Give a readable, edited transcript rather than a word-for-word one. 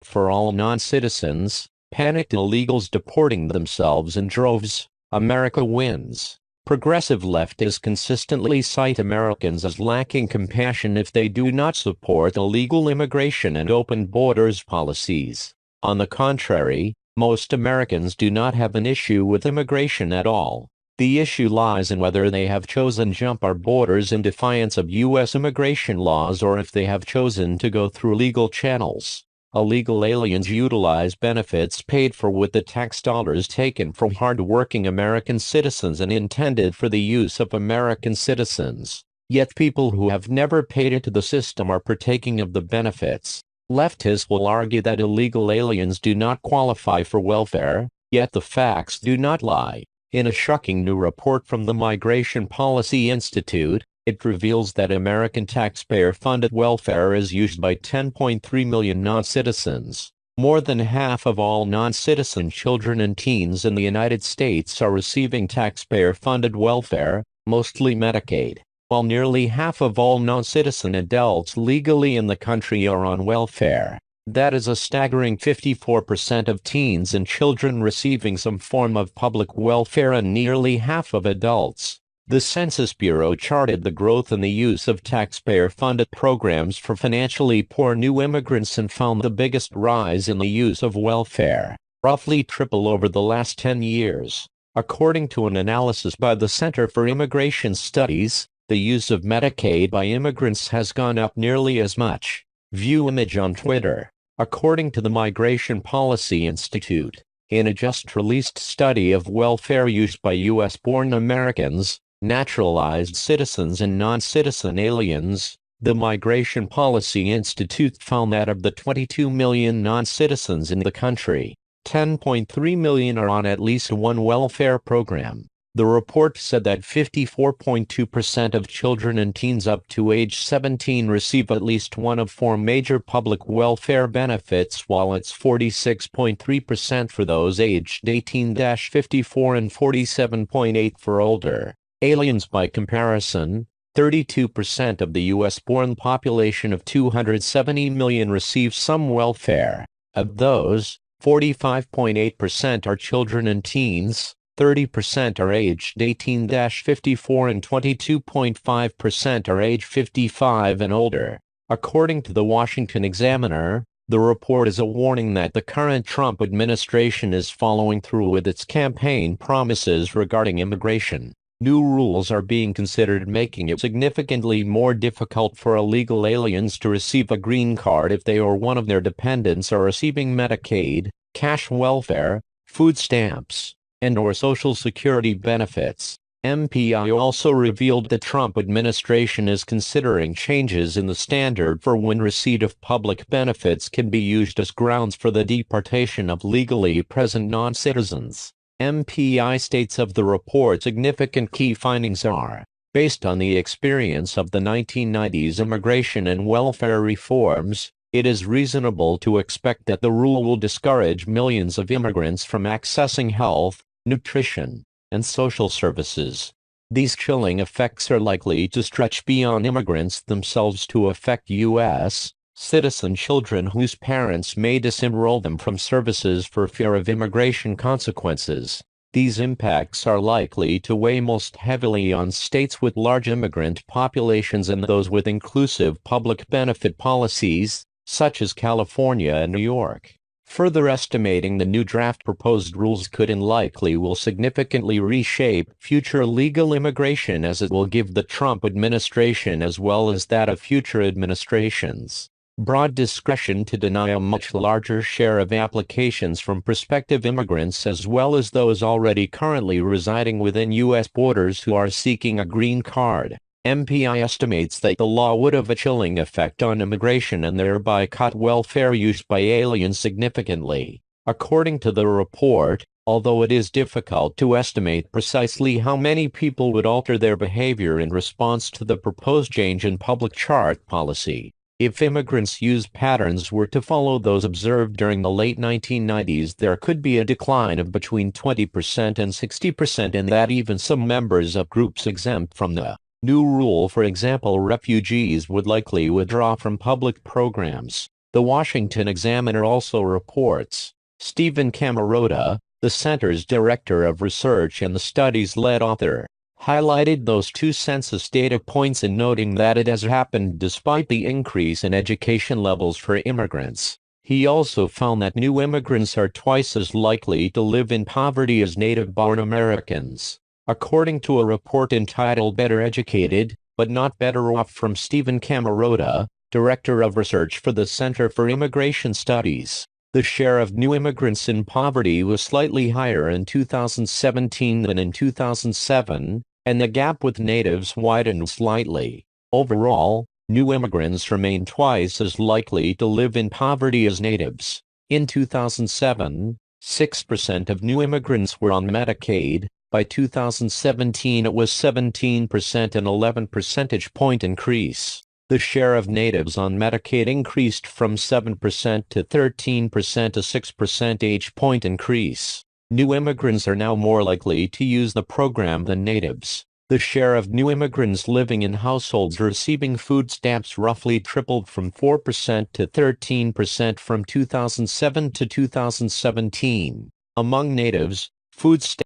For all non-citizens, panicked illegals deporting themselves in droves, America wins. Progressive leftists consistently cite Americans as lacking compassion if they do not support illegal immigration and open borders policies. On the contrary, most Americans do not have an issue with immigration at all. The issue lies in whether they have chosen to jump our borders in defiance of U.S. immigration laws or if they have chosen to go through legal channels. Illegal aliens utilize benefits paid for with the tax dollars taken from hard-working American citizens and intended for the use of American citizens. Yet people who have never paid into the system are partaking of the benefits. Leftists will argue that illegal aliens do not qualify for welfare, yet the facts do not lie. In a shocking new report from the Migration Policy Institute, it reveals that American taxpayer-funded welfare is used by 10.3 million non-citizens. More than half of all non-citizen children and teens in the United States are receiving taxpayer-funded welfare, mostly Medicaid, while nearly half of all non-citizen adults legally in the country are on welfare. That is a staggering 54% of teens and children receiving some form of public welfare and nearly half of adults. The Census Bureau charted the growth in the use of taxpayer-funded programs for financially poor new immigrants and found the biggest rise in the use of welfare, roughly triple over the last 10 years. According to an analysis by the Center for Immigration Studies, the use of Medicaid by immigrants has gone up nearly as much. View image on Twitter. According to the Migration Policy Institute, in a just-released study of welfare used by U.S.-born Americans, naturalized citizens and non-citizen aliens, the Migration Policy Institute found that of the 22 million non-citizens in the country, 10.3 million are on at least one welfare program. The report said that 54.2% of children and teens up to age 17 receive at least one of four major public welfare benefits, while it's 46.3% for those aged 18-54 and 47.8% for older. Aliens by comparison, 32% of the U.S.-born population of 270 million receive some welfare. Of those, 45.8% are children and teens, 30% are aged 18-54 and 22.5% are age 55 and older. According to the Washington Examiner, the report is a warning that the current Trump administration is following through with its campaign promises regarding immigration. New rules are being considered making it significantly more difficult for illegal aliens to receive a green card if they or one of their dependents are receiving Medicaid, cash welfare, food stamps, and/or Social Security benefits. MPI also revealed the Trump administration is considering changes in the standard for when receipt of public benefits can be used as grounds for the deportation of legally present non-citizens. MPI states of the report significant key findings are, based on the experience of the 1990s immigration and welfare reforms, it is reasonable to expect that the rule will discourage millions of immigrants from accessing health, nutrition, and social services. These chilling effects are likely to stretch beyond immigrants themselves to affect U.S. citizen children whose parents may disenroll them from services for fear of immigration consequences. These impacts are likely to weigh most heavily on states with large immigrant populations and those with inclusive public benefit policies, such as California and New York. Further estimating the new draft proposed rules could and likely will significantly reshape future legal immigration, as it will give the Trump administration as well as that of future administrations broad discretion to deny a much larger share of applications from prospective immigrants as well as those already currently residing within U.S. borders who are seeking a green card. MPI estimates that the law would have a chilling effect on immigration and thereby cut welfare use by aliens significantly. According to the report, although it is difficult to estimate precisely how many people would alter their behavior in response to the proposed change in public chart policy, if immigrants' use patterns were to follow those observed during the late 1990s, there could be a decline of between 20% and 60% in that. Even some members of groups exempt from the new rule, for example refugees, would likely withdraw from public programs. The Washington Examiner also reports. Stephen Camarota, the center's director of research and the study's lead author, highlighted those two census data points in noting that it has happened despite the increase in education levels for immigrants. He also found that new immigrants are twice as likely to live in poverty as native-born Americans. According to a report entitled Better Educated, but Not Better Off from Stephen Camarota, Director of Research for the Center for Immigration Studies, the share of new immigrants in poverty was slightly higher in 2017 than in 2007, and the gap with natives widened slightly. Overall, new immigrants remain twice as likely to live in poverty as natives. In 2007, 6% of new immigrants were on Medicaid. By 2017 it was 17%, an 11 percentage point increase. The share of natives on Medicaid increased from 7% to 13%, a 6 percentage point increase. New immigrants are now more likely to use the program than natives. The share of new immigrants living in households receiving food stamps roughly tripled from 4% to 13% from 2007 to 2017. Among natives, food stamps